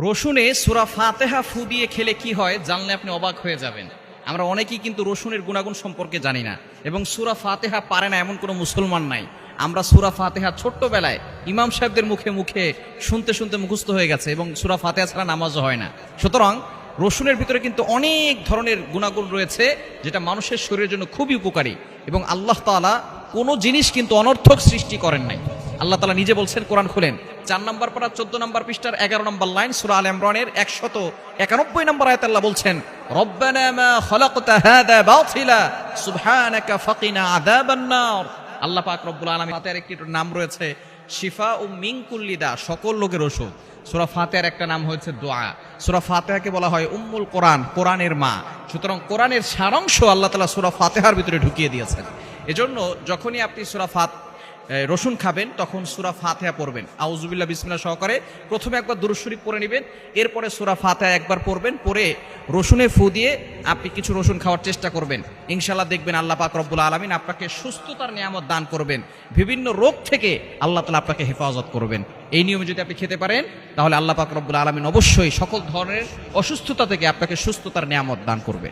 রসুনে সূরা ফাতিহা ফু দিয়ে খেলে কি হয় জানলে আপনি অবাক হয়ে যাবেন। আমরা অনেকেই কিন্তু রসুনের গুণাগুণ সম্পর্কে জানি না এবং সূরা ফাতিহা পারে না এমন কোনো মুসলমান নাই। আমরা সূরা ফাতিহা ছোট্টবেলায় ইমাম সাহেবদের মুখে মুখে শুনতে শুনতে মুখস্থ হয়ে গেছে এবং সূরা ফাতিহা ছাড়া নামাজও হয় না। সুতরাং রসুনের ভিতরে কিন্তু অনেক ধরনের গুণাগুণ রয়েছে যেটা মানুষের শরীরের জন্য খুবই উপকারী এবং আল্লাহ তাআলা কোনো জিনিস কিন্তু অনর্থক সৃষ্টি করেন নাই। আল্লাহ তাআলা নিজে বলছেন, কোরআন খুলেন 4 নম্বর পারা 14 নম্বর পৃষ্ঠার 11 নম্বর লাইন সূরা আলে ইমরানের 191 নম্বর আয়াতে আল্লাহ বলছেন, রব্বানা মা খালাকতা হাযা বাতিলা সুবহানাকা ফাকিনা আযাবান নার। আল্লাহ পাক রব্বুল আলামিন ফাতিহার একটি নাম রয়েছে শিফাউ মিন কুল্লি দা, সকল রোগের ওষুধ। সূরা ফাতিহার একটা নাম হয়েছে দোয়া। সূরা ফাতিহাকে বলা হয় উম্মুল কোরআন, কোরআনের মা। সুতরাং কোরআনের সারাংশ আল্লাহ তাআলা সূরা ফাতিহার ভিতরে ঢুকিয়ে দিয়েছেন। এজন্য যখনই আপনি রসুন খাবেন তখন সূরা ফাতিহা পড়বেন, আউযুবিল্লাহ বিসমিল্লাহ সহকারে প্রথমে একবার দুরূদ শরীফ পড়ে নেবেন, এরপরে সূরা ফাতিহা একবার পড়বেন, পরে রসুনে ফু দিয়ে আপনি কিছু রসুন খাওয়ার চেষ্টা করবেন। ইনশাআল্লাহ দেখবেন আল্লাহ পাক রব্বুল আলামিন আপনাকে সুস্থতার নিয়ামত দান করবেন, বিভিন্ন রোগ থেকে আল্লাহ তাআলা আপনাকে হেফাজত করবেন। এই নিয়মে যদি আপনি খেতে পারেন তাহলে আল্লাহ পাক রব্বুল আলামিন অবশ্যই সকল ধরনের অসুস্থতা থেকে আপনাকে সুস্থতার নিয়ামত দান করবে।